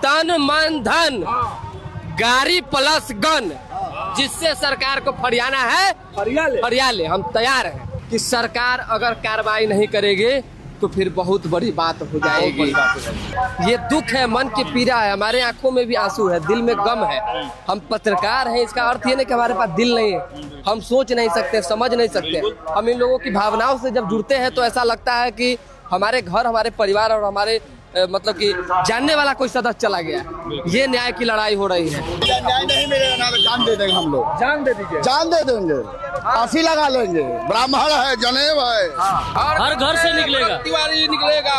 तन मन धन गाड़ी प्लस गन जिससे सरकार को फरियाना है फरिया ले। हम तैयार हैं कि सरकार अगर कार्रवाई नहीं करेगी तो फिर बहुत बड़ी बात हो जाएगी। ये दुख है, मन की पीड़ा है, हमारे आंखों में भी आंसू है, दिल में गम है। हम पत्रकार हैं, इसका अर्थ ये नहीं कि हमारे पास दिल नहीं है, हम सोच नहीं सकते, समझ नहीं सकते। हम इन लोगों की भावनाओं से जब जुड़ते हैं तो ऐसा लगता है कि हमारे घर, हमारे परिवार और हमारे मतलब कि जानने वाला कोई सदस्य चला गया। ये न्याय की लड़ाई हो रही है। न्याय नहीं मिलेगा ना तो जान दे देंगे हम लोग। जान दे दीजिए। जान दे देंगे, फांसी लगा लेंगे। ब्राह्मण है, जनेब है, हर घर से निकलेगा, तिवारी निकलेगा।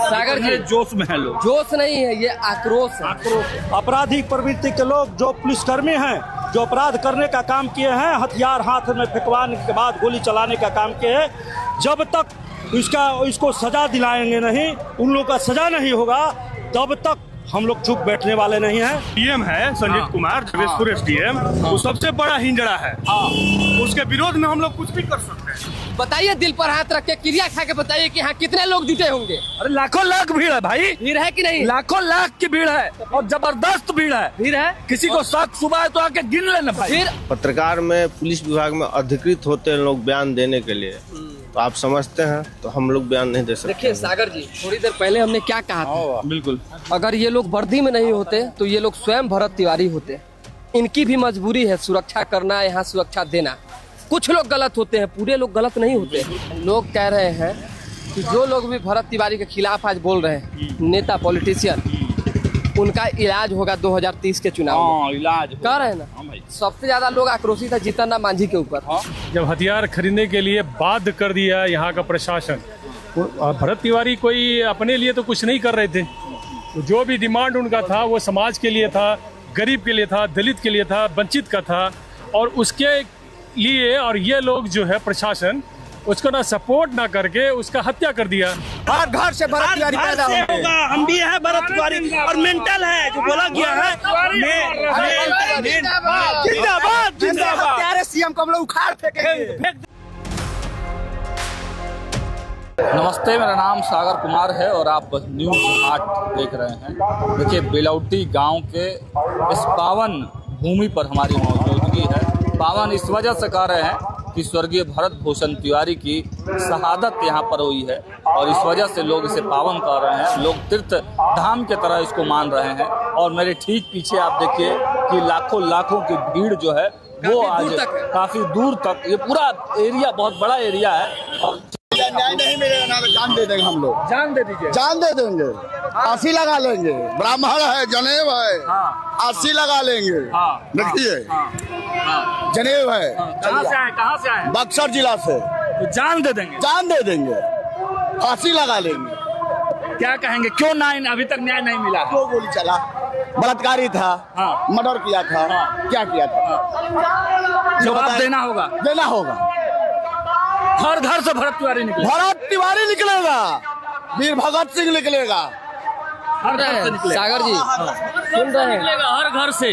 सागर जी जोश में है लोग। जोश नहीं है, ये आक्रोश है। आपराधिक प्रवृत्ति के लोग जो पुलिसकर्मी हैं, जो अपराध करने का काम किए हैं, हथियार हाथ में फेंकवाने के बाद गोली चलाने का काम किए हैं, जब तक इसको सजा दिलाएंगे नहीं, उन लोगों का सजा नहीं होगा, तब तक हम लोग चुप बैठने वाले नहीं हैं। डीएम है संजीत कुमार, जगदीशपुर एसडीएम, वो सबसे बड़ा हिंजड़ा है। उसके विरोध में हम लोग कुछ भी कर सकते हैं। बताइए, दिल पर हाथ रख के क्रिया खा के बताइए कि यहाँ कितने लोग जुटे होंगे। अरे लाखों लाख भीड़ है भाई, भीड़ है कि नहीं? लाखों लाख की भीड़ है और जबरदस्त भीड़ है। किसी को शक सुबह तो आके गिन लेना भाई। फिर पत्रकार में, पुलिस विभाग में अधिकृत होते हैं लोग बयान देने के लिए, तो आप समझते हैं, तो हम लोग बयान नहीं दे सकते। देखिए सागर जी, थोड़ी देर पहले हमने क्या कहा था। बिल्कुल, अगर ये लोग वर्दी में नहीं होते तो ये लोग स्वयं भरत तिवारी होते। इनकी भी मजबूरी है सुरक्षा करना, यहाँ सुरक्षा देना। कुछ लोग गलत होते हैं, पूरे लोग गलत नहीं होते। लोग कह रहे हैं कि जो लोग भी भरत तिवारी के खिलाफ आज बोल रहे हैं, नेता पॉलिटिशियन, उनका इलाज होगा 2030 के चुनाव में। इलाज कह रहे हैं ना। सबसे ज्यादा लोग आक्रोशित है जीतन राम मांझी के ऊपर। जब हथियार खरीदने के लिए बाध्य कर दिया यहाँ का प्रशासन, भरत तिवारी कोई अपने लिए तो कुछ नहीं कर रहे थे। जो भी डिमांड उनका था वो समाज के लिए था, गरीब के लिए था, दलित के लिए था, वंचित का था, और उसके लिए और ये लोग जो है प्रशासन उसको ना सपोर्ट ना करके उसका हत्या कर दिया। हर घर से भरत तिवारी पैदा होगा। हम भी हैं भरत तिवारी, और मेंटल है जो बोला गया है। जिंदाबाद जिंदाबाद। सीएम को हम लोग उखाड़ फेंकेंगे। नमस्ते, मेरा नाम सागर कुमार है और आप न्यूज़ 8 देख रहे हैं। देखिए, बेलौटी गांव के इस पावन भूमि पर हमारी मौजूदगी है। पावन इस वजह से कह रहे हैं कि स्वर्गीय भरत भूषण तिवारी की शहादत यहाँ पर हुई है और इस वजह से लोग इसे पावन कर रहे हैं। लोग तीर्थ धाम के तरह इसको मान रहे हैं। और मेरे ठीक पीछे आप देखिए कि लाखों लाखों की भीड़ जो है वो आज काफी दूर तक, ये पूरा एरिया बहुत बड़ा एरिया है। न्याय नहीं मिलेगा ना तो जान दे देंगे हम लोग। जान दे दीजिए। जान दे देंगे, फांसी लगा लेंगे। ब्राह्मण है, जनेब है, फांसी लगा लेंगे। देखिए, जनेब है। कहाँ से आए? बक्सर जिला से। तो जान दे देंगे। जान दे देंगे, फांसी लगा लेंगे। क्या कहेंगे, क्यों अभी तक न्याय नहीं मिला? दो गोली चला, बलात्कारी था, मर्डर किया था, क्या किया था? जवाब देना होगा। हर घर से भरत तिवारी निकलेगा। भरत तिवारी निकलेगा, वीर भगत सिंह निकलेगा। हर घर से निकलेगा। सागर जी सुन रहे हैं, हर घर से,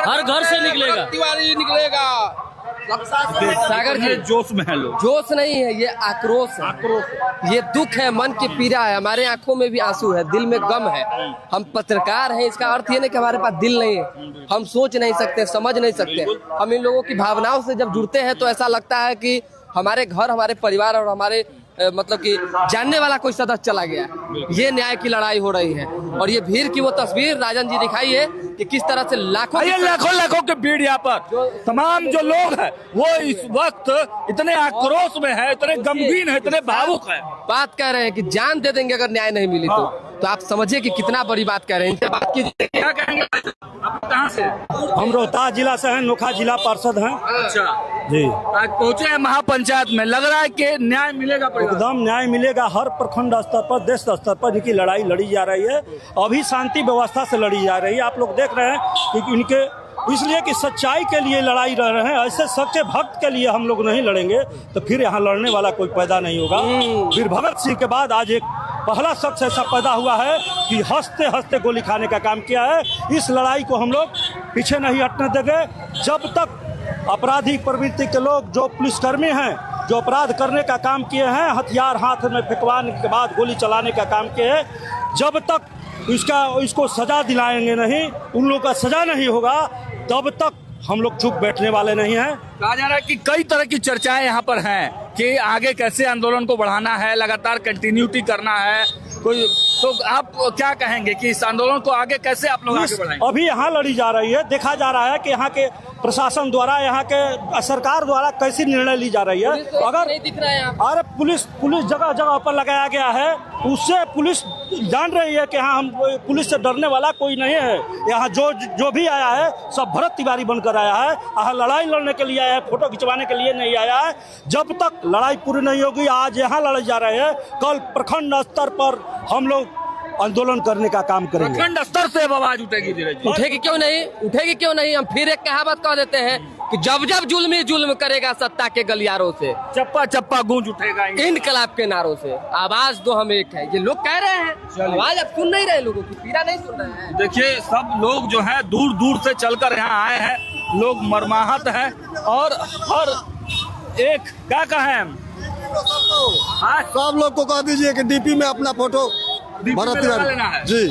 हर घर से निकलेगा, तिवारी निकलेगा। सागर जी जोश में है लोग। जोश नहीं है, ये आक्रोश है। ये दुख है, मन की पीड़ा है, हमारे आंखों में भी आंसू है, दिल में गम है। हम पत्रकार हैं, इसका अर्थ ये नहीं कि हमारे पास दिल नहीं है, हम सोच नहीं सकते, समझ नहीं सकते। हम इन लोगों की भावनाओं से जब जुड़ते हैं तो ऐसा लगता है कि हमारे घर, हमारे परिवार और हमारे मतलब कि जानने वाला कोई सदस्य चला गया। ये न्याय की लड़ाई हो रही है। और ये भीड़ की वो तस्वीर राजन जी दिखाई है कि किस तरह से लाखों की भीड़ यहाँ पर, तमाम जो लोग हैं वो इस वक्त इतने आक्रोश में है, इतने गमगीन है, इतने भावुक है। बात कह रहे हैं कि जान दे देंगे अगर न्याय नहीं मिली तो आप समझिए कि कितना बड़ी बात कह रहे हैं। इनसे बात कीजिए, क्या कहेंगे? आप कहाँ से? हम रोहतास जिला से हैं, नोखा जिला पार्षद हैं। अच्छा जी, आज पहुँचे हैं महापंचायत में, लग रहा है कि न्याय मिलेगा। एकदम न्याय मिलेगा। हर प्रखंड स्तर पर, देश स्तर पर इनकी लड़ाई लड़ी जा रही है। अभी शांति व्यवस्था से लड़ी जा रही है। आप लोग देख रहे हैं कि इनके इसलिए कि सच्चाई के लिए लड़ाई लड़ रहे हैं। ऐसे सच्चे भक्त के लिए हम लोग नहीं लड़ेंगे तो फिर यहाँ लड़ने वाला कोई पैदा नहीं होगा। फिर भगत सिंह के बाद आज एक पहला शख्स ऐसा पैदा हुआ है कि हंसते हंसते गोली खाने का काम किया है। इस लड़ाई को हम लोग पीछे नहीं हटने देंगे। जब तक आपराधिक प्रवृत्ति के लोग, जो पुलिसकर्मी हैं, जो अपराध करने का काम किए हैं, हथियार हाथ में फेंकवाने के बाद गोली चलाने का काम किए हैं, जब तक इसको सजा दिलाएंगे नहीं, उन लोगों का सजा नहीं होगा, तब तक हम लोग चुप बैठने वाले नहीं हैं। कहा जा रहा है कि कई तरह की चर्चाएं यहाँ पर हैं कि आगे कैसे आंदोलन को बढ़ाना है, लगातार कंटिन्यूटी करना है कोई, तो आप क्या कहेंगे कि इस आंदोलन को आगे कैसे आप लोग आगे बढ़ाएंगे? अभी यहाँ लड़ी जा रही है, देखा जा रहा है कि यहाँ के प्रशासन द्वारा, यहाँ के सरकार द्वारा कैसी निर्णय ली जा रही है। अगर नहीं दिख रहा है यहाँ। अरे पुलिस जगह जगह पर लगाया गया है, उससे पुलिस जान रही है कि हाँ, हम पुलिस से डरने वाला कोई नहीं है। यहाँ जो भी आया है सब भरत तिवारी बनकर आया है, यहाँ लड़ाई लड़ने के लिए आया है, फोटो खिंचवाने के लिए नहीं आया है। जब तक लड़ाई पूरी नहीं होगी, आज यहाँ लड़ाई जा रहे हैं, कल प्रखंड स्तर पर हम लोग आंदोलन करने का काम करेंगे। प्रखंड स्तर से अब आवाज उठेगी धीरे धीरे। उठेगी क्यों नहीं, उठेगी क्यों नहीं। हम फिर एक कहावत कह देते हैं कि जब जब जुल्म ही जुल्म करेगा सत्ता के गलियारों से, चप्पा चप्पा गूंज उठेगा इनकलाब के नारों से। आवाज तो हम एक है, ये लोग कह रहे हैं, आवाज अब सुन नहीं रहे, लोगों की पीड़ा नहीं सुन रहे हैं। देखिए सब लोग जो है दूर दूर से चलकर यहाँ आए हैं, लोग मरमाहत हैं और हर एक क्या कहें, सब लोग को कह दीजिए कि डीपी में अपना फोटो भरत लेना है। तिवारी जी,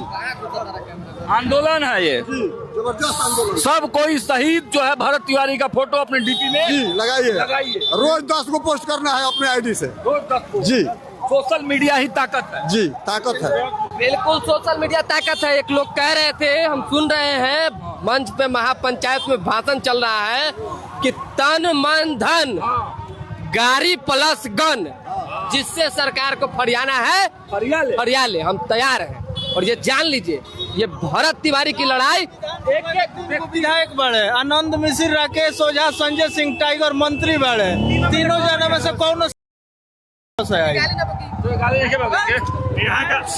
आंदोलन है ये, जबरदस्त आंदोलन। सब कोई शहीद जो है भरत तिवारी का फोटो अपने डीपी में जी लगाइए, लगाइए। रोज 10 को पोस्ट करना है अपने आईडी से। रोज 10 को। जी सोशल मीडिया ही ताकत है। जी, ताकत है। बिल्कुल सोशल मीडिया ताकत है। एक लोग कह रहे थे, हम सुन रहे हैं मंच पे महापंचायत में भाषण चल रहा है कि तन मन धन गाड़ी प्लस गन, जिससे सरकार को फरियाना है फरियाले, हम तैयार हैं। और ये जान लीजिए, ये भरत तिवारी की लड़ाई एक विधायक बड़े, आनंद मिश्र, राकेश ओझा, संजय सिंह टाइगर मंत्री बड़े, तीनों जने में से कौन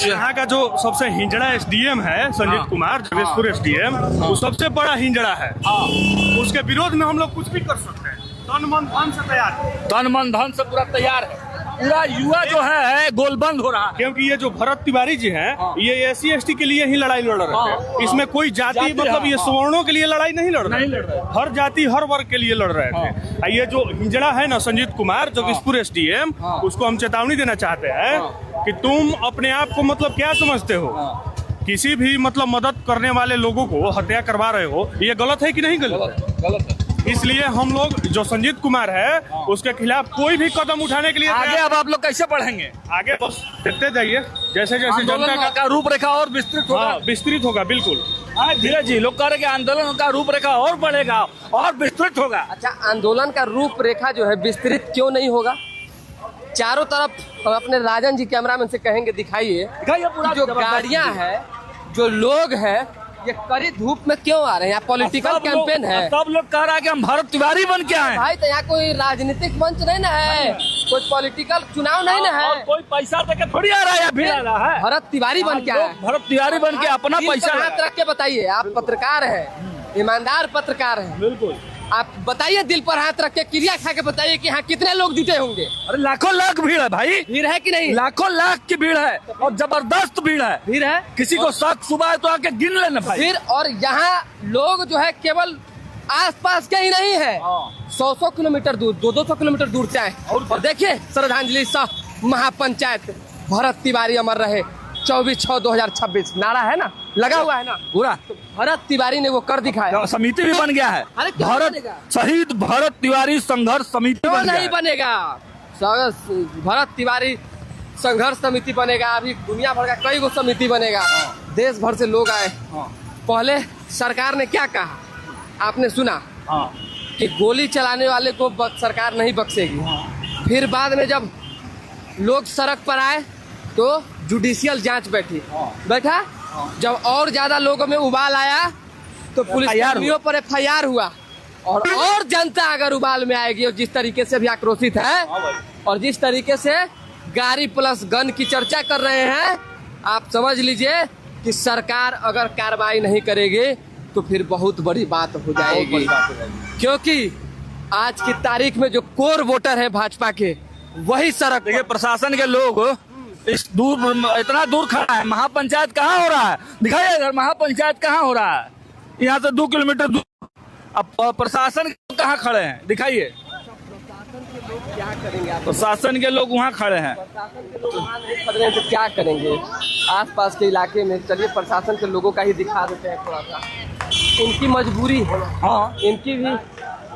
यहाँ का जो सबसे हिंजड़ा एसडीएम है संजीत कुमार, जगेशपुर एसडीएम, वो सबसे बड़ा हिंजड़ा है। उसके विरोध में हम लोग कुछ भी कर सकते हैं। तन मन धन से तैयार है, तन मन धन से पूरा तैयार है। पूरा युवा जो है गोलबंद हो रहा है, क्योंकि ये जो भरत तिवारी जी हैं, ये SC/ST के लिए ही लड़ाई लड़ रहे थे। इसमें कोई जाति मतलब ये सवर्णों के लिए लड़ाई नहीं लड़ रहे, हर जाति हर वर्ग के लिए लड़ रहे थे। ये जो हिंजड़ा है ना संजीत कुमार, जगेशपुर एसडीएम, उसको हम चेतावनी देना चाहते हैं कि तुम अपने आप को मतलब क्या समझते हो, किसी भी मतलब मदद करने वाले लोगों को हत्या करवा रहे हो, ये गलत है कि नहीं गलत है? इसलिए हम लोग जो संजीत कुमार है उसके खिलाफ कोई भी कदम उठाने के लिए आगे अब आप लोग कैसे बढ़ेंगे? आगे बस देखते जाइए, जैसे जैसे जनता का रूपरेखा और विस्तृत होगा। विस्तृत होगा। बिल्कुल धीरे जी लोग कह रहे हैं कि आंदोलन का रूपरेखा और बढ़ेगा और विस्तृत होगा। अच्छा, आंदोलन का रूपरेखा जो है विस्तृत क्यों नहीं होगा? चारों तरफ हम अपने राजन जी कैमरामैन से कहेंगे दिखाइए, जो गाड़ियां हैं, जो लोग हैं, ये कड़ी धूप में क्यों आ रहे हैं? यहाँ पॉलिटिकल कैंपेन है। सब लोग कह रहा है कि हम भरत तिवारी बन के आए। भाई तो यहाँ कोई राजनीतिक मंच नहीं ना है, कोई पॉलिटिकल चुनाव नहीं ना है, कोई पैसा देके थोड़ी आ रहा है, भीड़ आ रहा है। भरत तिवारी बन के आए। भरत तिवारी बन के अपना पैसा हाथ रख के बताइए, आप पत्रकार हैं, ईमानदार पत्रकार हैं, बिल्कुल आप बताइए, दिल पर हाथ रख के क्रिया खा के बताइए कि यहाँ कितने लोग जुटे होंगे। अरे लाखों लाख भीड़ है भाई, भीड़ है कि नहीं? लाखों लाख की भीड़ है और जबरदस्त भीड़ है। भीड़ है, किसी को शक सुबह तो आके गिन लेना भाई। फिर और यहाँ लोग जो है केवल आसपास के ही नहीं है, 100 किलोमीटर दूर, 200 किलोमीटर दूर से आए। और देखिए, श्रद्धांजलि सह महापंचायत भरत तिवारी अमर रहे, 24/6/2026 नारा है ना, लगा हुआ है ना पूरा। भरत तिवारी ने वो कर दिखाया। समिति भी बन गया है, अरे क्यों भारत बनेगा? शहीद भरत तिवारी संघर्ष समिति क्यों बन गया नहीं है। बनेगा? भरत तिवारी संघर्ष समिति बनेगा, अभी दुनिया भर का कई गो समिति बनेगा, देश भर से लोग आए। पहले सरकार ने क्या कहा आपने सुना कि गोली चलाने वाले को सरकार नहीं बख्शेगी। फिर बाद में जब लोग सड़क पर आए तो जुडिशियल जांच बैठा, जब और ज्यादा लोगों में उबाल आया तो पुलिस कर्मियों पर FIR हुआ। और जनता अगर उबाल में आएगी और जिस तरीके से भी आक्रोशित है और जिस तरीके से गाड़ी प्लस गन की चर्चा कर रहे हैं, आप समझ लीजिए कि सरकार अगर कार्रवाई नहीं करेगी तो फिर बहुत बड़ी बात हो जाएगी। क्योंकि आज की तारीख में जो कोर वोटर है भाजपा के, वही सड़क। देखिए प्रशासन के लोग इस दूर, इतना दूर खड़ा है। महापंचायत कहाँ हो रहा है? दिखाइए अगर महापंचायत कहाँ हो रहा है, यहाँ से 2 किलोमीटर दूर। अब प्रशासन कहाँ खड़े हैं? दिखाइए। क्या करेंगे आप? प्रशासन के लोग वहाँ खड़े हैं। प्रशासन के लोग वहाँ नहीं खड़े हैं तो क्या करेंगे? आसपास के इलाके में चलिए प्रशासन के लोगों का ही दिखा देते हैं थोड़ा सा। इनकी मजबूरी है, हाँ, इनकी भी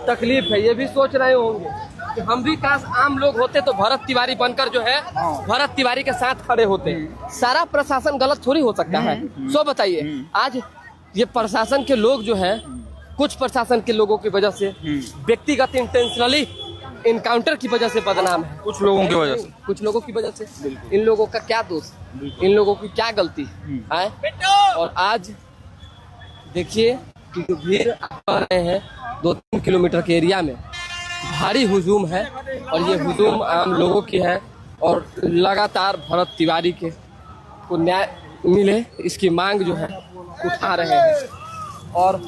तकलीफ है, ये भी सोच रहे होंगे कि हम भी काश आम लोग होते तो भरत तिवारी बनकर जो है भरत तिवारी के साथ खड़े होते। सारा प्रशासन गलत थोड़ी हो सकता है। सो बताइए, आज ये प्रशासन के लोग जो है, कुछ प्रशासन के लोगों की वजह से व्यक्तिगत इंटेंशनली इनकाउंटर की वजह से बदनाम है। कुछ लोगों की वजह से, कुछ लोगों की वजह से। इन लोगों का क्या दोष, इन लोगों की क्या गलती है? और आज देखिए कि जो भीड़ आप कह रहे हैं 2-3 किलोमीटर के एरिया में भारी हुजूम है और ये हुजूम आम लोगों की है और लगातार भरत तिवारी के को न्याय मिले इसकी मांग जो है उठा रहे हैं। और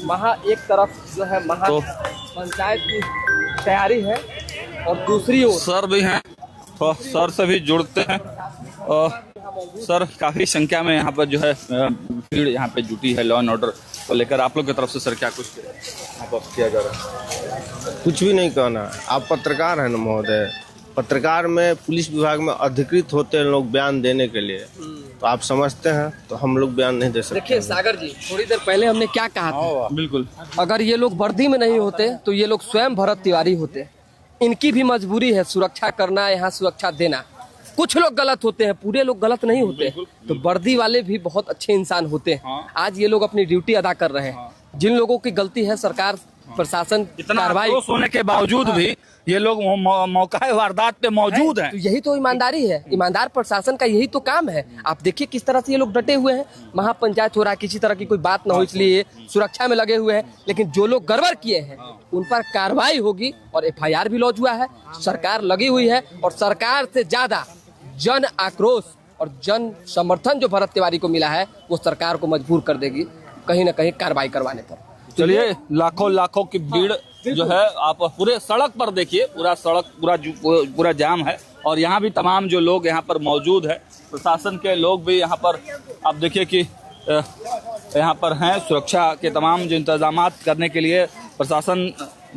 वहाँ एक तरफ जो है महा पंचायत की तैयारी है और दूसरी ओर सर भी हैं, तो सर से भी जुड़ते हैं। और सर काफ़ी संख्या में यहाँ पर जो है भीड़ यहाँ पे जुटी है लॉ एंड ऑर्डर को लेकर। आप लोग की तरफ से सर क्या कुछ यहाँ पर किया जा रहा है? कुछ भी नहीं कहना है। आप पत्रकार हैं ना महोदय, पत्रकार में पुलिस विभाग में अधिकृत होते हैं लोग बयान देने के लिए, तो आप समझते हैं तो हम लोग बयान नहीं दे सकते। देखिए सागर जी, थोड़ी देर पहले हमने क्या कहा था? बिल्कुल, अगर ये लोग वर्दी में नहीं होते तो ये लोग स्वयं भरत तिवारी होते। इनकी भी मजबूरी है सुरक्षा करना, यहाँ सुरक्षा देना। कुछ लोग गलत होते हैं, पूरे लोग गलत नहीं होते। तो वर्दी वाले भी बहुत अच्छे इंसान होते हैं। आज ये लोग अपनी ड्यूटी अदा कर रहे हैं। जिन लोगों की गलती है, सरकार प्रशासन इतना कार्रवाई आक्रोश होने के बावजूद भी ये लोग मौका वारदात पे मौजूद हैं। तो यही तो ईमानदारी है, ईमानदार प्रशासन का यही तो काम है। आप देखिए किस तरह से ये लोग डटे हुए हैं। महापंचायत हो रहा है, किसी तरह की कोई बात ना हो इसलिए सुरक्षा में लगे हुए हैं। लेकिन जो लोग गड़बड़ किए हैं उन पर कार्रवाई होगी और FIR भी लॉन्च हुआ है। सरकार लगी हुई है और सरकार से ज्यादा जन आक्रोश और जन समर्थन जो भरत तिवारी को मिला है वो सरकार को मजबूर कर देगी कहीं ना कहीं कार्रवाई करवाने पर। चलिए, लाखों की भीड़ जो है, आप पूरे सड़क पर देखिए, पूरा सड़क पूरा जाम है। और यहाँ भी तमाम जो लोग यहाँ पर मौजूद है, प्रशासन के लोग भी यहाँ पर आप देखिए कि यहाँ पर हैं। सुरक्षा के तमाम जो इंतजाम करने के लिए प्रशासन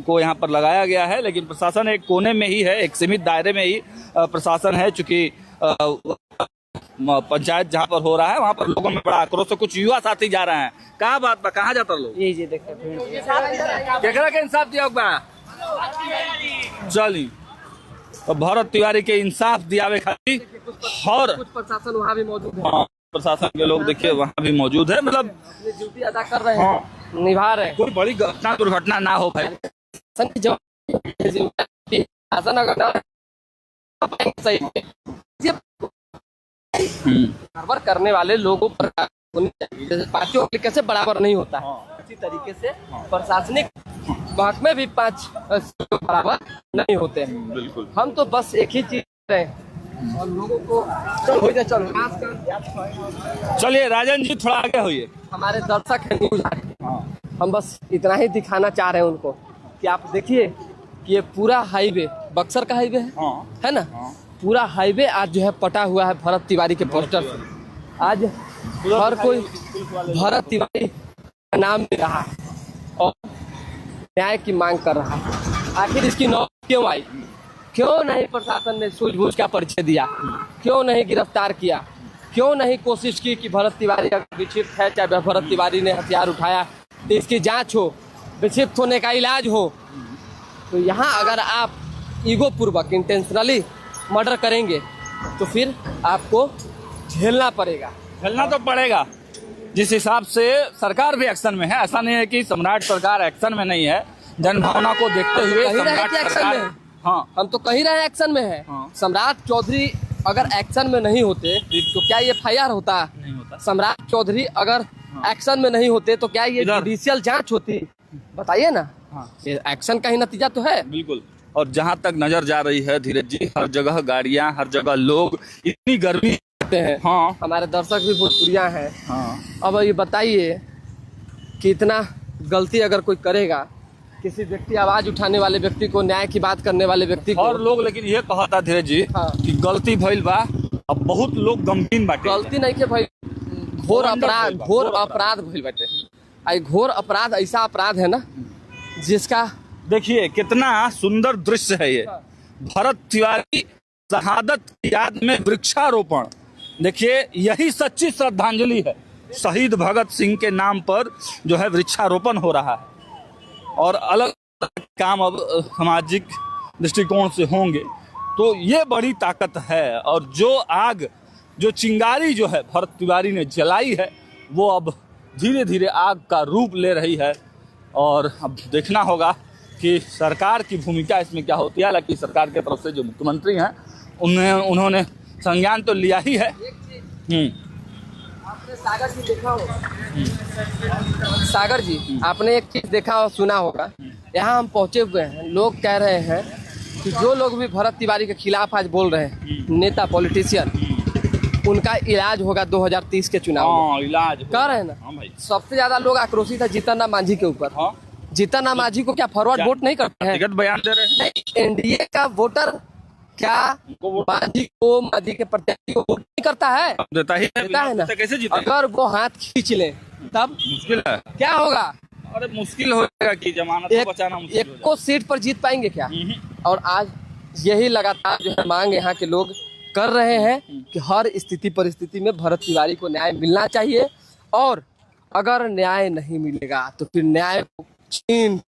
को यहाँ पर लगाया गया है। लेकिन प्रशासन एक कोने में ही है, एक सीमित दायरे में ही प्रशासन है। चूंकि पंचायत जहाँ पर हो रहा है वहाँ पर लोगों में बड़ा आक्रोश है। कुछ युवा साथी जा रहे हैं, कहाँ बात कहाँ जाता लोग? ये देखते केकरा के इंसाफ दिया बा? चली तो भरत तिवारी के इंसाफ दियावे खातिर और कुछ प्रशासन वहाँ भी मौजूद है। हाँ, प्रशासन के लोग देखिए वहाँ भी मौजूद है। मतलब अपनी ड्यूटी अदा कर रहे हैं, निभा रहे हैं। कोई बड़ी घटना दुर्घटना ना हो भाई। शासन अगर गड़बड़ करने वाले लोगों पर जैसे पांचों कैसे बराबर नहीं होता है, इसी तरीके से प्रशासनिक महकमे भी 5 बराबर नहीं होते हैं। बिल्कुल, हम तो बस एक ही चीज रहे हैं और लोगों को चलो चलिए राजन जी थोड़ा आगे होइए। हमारे दर्शक है न्यूज हम बस इतना ही दिखाना चाह रहे हैं उनको कि आप देखिए कि ये पूरा हाईवे बक्सर का हाईवे है ना। पूरा हाईवे आज जो है पटा हुआ है भरत तिवारी के पोस्टर से। आज हर कोई भरत तिवारी का नाम ले रहा है और न्याय की मांग कर रहा है। आखिर इसकी नौबत क्यों आई? क्यों नहीं प्रशासन ने सूझबूझ का परिचय दिया? क्यों नहीं गिरफ्तार किया? क्यों नहीं कोशिश की कि भरत तिवारी अगर विक्षिप्त है, चाहे भरत तिवारी ने हथियार उठाया तो इसकी जांच हो, विक्षिप्त होने का इलाज हो। तो यहाँ अगर आप ईगो पूर्वक इंटेंशनली मर्डर करेंगे तो फिर आपको झेलना पड़ेगा। झेलना तो पड़ेगा। जिस हिसाब से सरकार भी एक्शन में है, ऐसा नहीं है कि सम्राट सरकार एक्शन में नहीं है। जनभावना को देखते हुए सम्राट सरकार, हाँ, हम तो कहीं रहे एक्शन में है। सम्राट चौधरी अगर एक्शन में नहीं होते तो क्या ये FIR होता? नहीं होता। सम्राट चौधरी अगर एक्शन में नहीं होते तो क्या ये जुडिशियल जांच होती? बताइए ना। ये एक्शन का ही नतीजा तो है। बिल्कुल। और जहाँ तक नजर जा रही है धीरज जी, हर जगह गाड़ियाँ, हर जगह लोग, इतनी गर्मी हैं। हाँ, हमारे दर्शक भी भोजपुरिया हैं। हाँ। अब ये बताइए कि इतना गलती अगर कोई करेगा, किसी व्यक्ति आवाज उठाने वाले व्यक्ति को, न्याय की बात करने वाले व्यक्ति को, और लोग लेकिन ये कहा था धीरज जी कि गलती भइल बा। अब बहुत लोग गमगीन बाटे। गलती नहीं के भाई, घोर अपराध भइल बाटे। आई घोर अपराध ऐसा अपराध है ना जिसका देखिए कितना सुंदर दृश्य है ये। भरत तिवारी शहादत की याद में वृक्षारोपण। देखिए, यही सच्ची श्रद्धांजलि है। शहीद भगत सिंह के नाम पर जो है वृक्षारोपण हो रहा है और अलग काम अब सामाजिक दृष्टिकोण से होंगे, तो ये बड़ी ताकत है। और जो आग, जो चिंगारी जो है भरत तिवारी ने जलाई है, वो अब धीरे धीरे आग का रूप ले रही है। और अब देखना होगा कि सरकार की भूमिका इसमें क्या होती है। हालांकि सरकार की तरफ से जो मुख्यमंत्री हैं उन्होंने संज्ञान तो लिया ही है। आपने सागर जी देखा हो, सागर जी आपने एक चीज देखा और सुना होगा, यहाँ हम पहुंचे हुए हैं, लोग कह रहे हैं कि जो लोग भी भरत तिवारी के खिलाफ आज बोल रहे हैं, नेता पॉलिटिशियन, उनका इलाज होगा 2030 के चुनाव में। इलाज कह रहे हैं ना। हाँ भाई। सबसे ज्यादा लोग आक्रोशित है जीतन राम मांझी के ऊपर। हाँ। जीतन राम मांझी को क्या फॉरवर्ड वोट नहीं करते हैं? व्यक्तिगत बयान दे रहे हैं। एनडीए का वोटर क्या मांझी के प्रत्याशी को वोट नहीं करता है? देता ही देता है ना। कैसे जीते? अगर वो हाथ खींच ले तब मुश्किल है। क्या होगा? अरे मुश्किल हो जाएगा कि जमानत को बचाना मुश्किल हो एक को सीट पर जीत पाएंगे क्या? और आज यही लगातार जो है मांग यहाँ के लोग कर रहे हैं कि हर स्थिति परिस्थिति में भरत तिवारी को न्याय मिलना चाहिए, और अगर न्याय नहीं मिलेगा तो फिर न्याय को छीन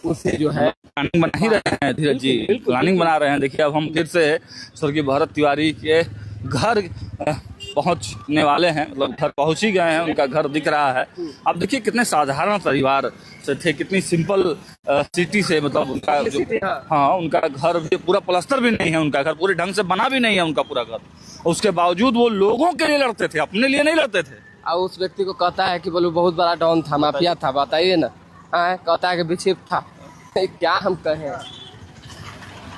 उसे जो है प्लानिंग बना ही रहे हैं। धीरज जी प्लानिंग बना रहे हैं। देखिए, अब हम फिर से स्वर्गीय भरत तिवारी के घर पहुंचने वाले हैं, मतलब घर पहुंच ही गए हैं, उनका घर दिख रहा है। अब देखिए कितने साधारण परिवार से थे, कितनी सिंपल सिटी से, मतलब उनका जो, हाँ, उनका घर भी पूरा प्लास्टर भी नहीं है, उनका घर पूरे ढंग से बना भी नहीं है उनका पूरा घर। उसके बावजूद वो लोगों के लिए लड़ते थे, अपने लिए नहीं लड़ते थे। और उस व्यक्ति को कहता है कि बोलो बहुत बड़ा डॉन था, माफिया था, बताइए ना। कहता है कि विक्षिप्त था। क्या हम कहें।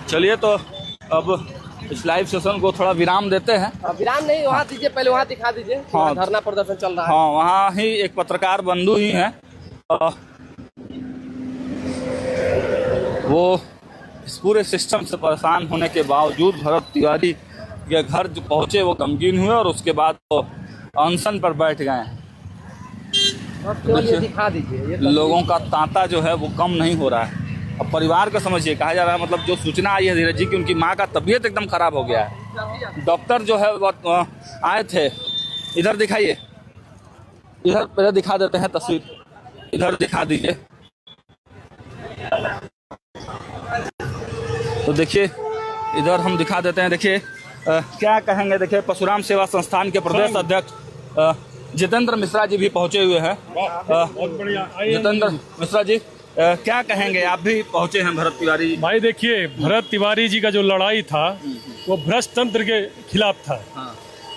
चलिए, तो अब इस लाइव सेशन को थोड़ा विराम देते हैं। विराम नहीं, वहाँ दीजिए, पहले वहाँ दिखा दीजिए। हाँ, धरना प्रदर्शन चल रहा है। हाँ, वहाँ ही एक पत्रकार बंधु ही हैं, वो इस पूरे सिस्टम से परेशान होने के बावजूद भरत तिवारी के घर जो पहुंचे वो गमगीन हुए और उसके बाद वो अनशन पर बैठ गए हैं। दिखा दीजिए। लोगों का तांता जो है वो कम नहीं हो रहा है। अब परिवार का समझिए, कहा जा रहा है, मतलब जो सूचना आई है धीरज जी की उनकी माँ का तबीयत एकदम खराब हो गया है। डॉक्टर जो है वो आए थे। इधर दिखाइए, इधर पहले दिखा देते हैं तस्वीर, इधर दिखा दीजिए। तो देखिए, इधर हम दिखा देते हैं। देखिए क्या कहेंगे। देखिए, परशुराम सेवा संस्थान के प्रदेश अध्यक्ष जितेंद्र मिश्रा जी भी पहुंचे हुए हैं। जितेंद्र मिश्रा जी, क्या कहेंगे? आप भी पहुंचे हैं भरत तिवारी। भाई देखिए, भरत तिवारी जी का जो लड़ाई था वो भ्रष्ट तंत्र के खिलाफ था।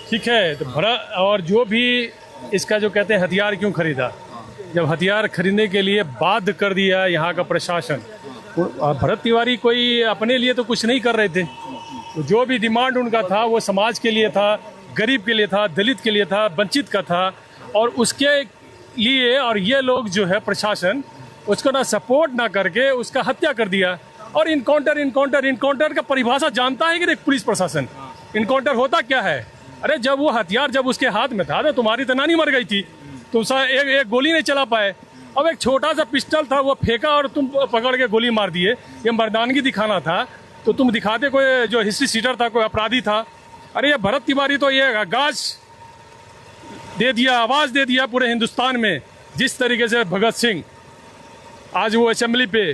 ठीक है, तो भरत, और जो भी इसका जो कहते हैं हथियार क्यों खरीदा, जब हथियार खरीदने के लिए बाध्य कर दिया यहाँ का प्रशासन। भरत तिवारी कोई अपने लिए तो कुछ नहीं कर रहे थे, तो जो भी डिमांड उनका था वो समाज के लिए था, गरीब के लिए था, दलित के लिए था, वंचित का था। और उसके लिए और ये लोग जो है प्रशासन उसको ना सपोर्ट ना करके उसका हत्या कर दिया। और इनकाउंटर का परिभाषा जानता है कि देख पुलिस प्रशासन, इनकाउंटर होता क्या है? अरे जब वो हथियार जब उसके हाथ में था तो तुम्हारी तो नानी मर गई थी, तुम एक गोली नहीं चला पाए। अब एक छोटा सा पिस्टल था वो फेंका और तुम पकड़ के गोली मार दिए। ये मर्दानगी दिखाना था तो तुम दिखाते कोई जो हिस्ट्री सीटर था, कोई अपराधी था। अरे ये भरत तिवारी तो ये आगाज दे दिया, आवाज दे दिया पूरे हिंदुस्तान में। जिस तरीके से भगत सिंह आज वो असेंबली पे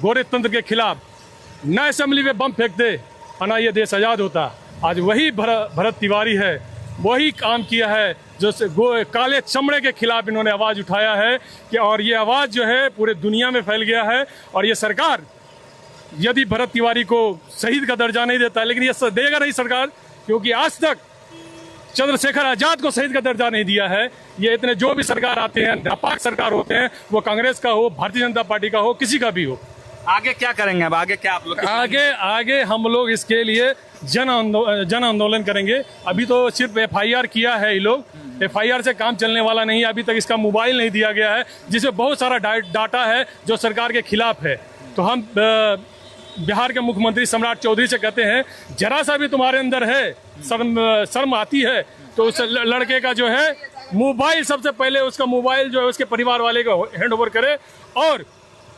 गोरे तंत्र के खिलाफ न असेंबली में बम फेंक दे और ना ये देश आज़ाद होता, आज वही भरत तिवारी है, वही काम किया है जो काले चमड़े के खिलाफ इन्होंने आवाज़ उठाया है कि, और ये आवाज़ जो है पूरे दुनिया में फैल गया है। और ये सरकार यदि भरत तिवारी को शहीद का दर्जा नहीं देता, लेकिन ये देगा नहीं सरकार, क्योंकि आज तक चंद्रशेखर आजाद को शहीद का दर्जा नहीं दिया है। ये इतने जो भी सरकार आते हैं, नापाक सरकार होते हैं, वो कांग्रेस का हो, भारतीय जनता पार्टी का हो, किसी का भी हो। आगे क्या करेंगे? अब आगे क्या आप लोग? आगे हम लोग इसके लिए जन आंदोलन करेंगे। अभी तो सिर्फ FIR किया है ये लोग, FIR से काम चलने वाला नहीं है। अभी तक इसका मोबाइल नहीं दिया गया है, जिसमें बहुत सारा डाटा है जो सरकार के खिलाफ है। तो हम बिहार के मुख्यमंत्री सम्राट चौधरी से कहते हैं, जरा सा भी तुम्हारे अंदर है शर्म आती है तो उस लड़के का जो है मोबाइल, सबसे पहले उसका मोबाइल जो है उसके परिवार वाले को हैंड ओवर करे। और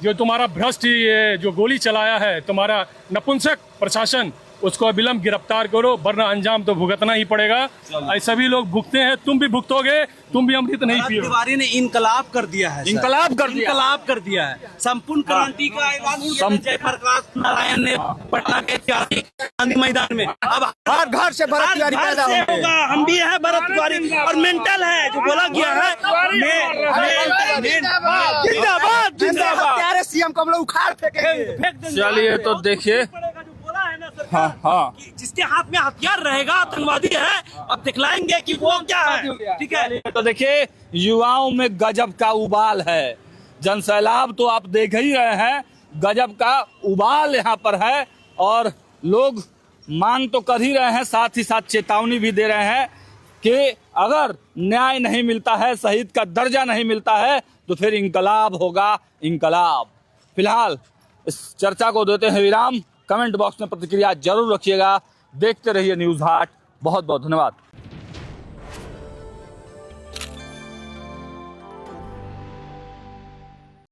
जो तुम्हारा भ्रष्ट ये जो गोली चलाया है, तुम्हारा नपुंसक प्रशासन उसको अविलंब गिरफ्तार करो, वरना अंजाम तो भुगतना ही पड़ेगा। ऐसे सभी लोग भुगते हैं, तुम भी भुगतोगे, तुम भी अमृत नहीं पियो। तिवारी ने इनकलाब कर दिया है, इनकलाब कर दिया है। संपूर्ण क्रांति का ऐलान जयप्रकाश नारायण ने पटना के गांधी मैदान में। अब हर घर से भरत तिवारी पैदा होगा। हम भी है भरत तिवारी, और मेंटल है जो बोला गया है। जिंदाबाद जिंदाबाद। सीएम को हम लोग उखाड़ फेंकेंगे। चलिए तो देखिए, हाँ जिसके हाथ में हथियार रहेगा आतंकवादी है। अब दिखलाएंगे कि वो क्या है। ठीक है, तो देखिए युवाओं में गजब का उबाल है। जनसैलाब तो आप देख ही रहे हैं, गजब का उबाल यहाँ पर है। और लोग मांग तो कर ही रहे हैं, साथ ही साथ चेतावनी भी दे रहे हैं कि अगर न्याय नहीं मिलता है, शहीद का दर्जा नहीं मिलता है, तो फिर इंकलाब होगा, इंकलाब। फिलहाल इस चर्चा को देते हैं विराम। कमेंट बॉक्स में प्रतिक्रिया जरूर रखिएगा। देखते रहिए न्यूज़ 8। बहुत बहुत धन्यवाद।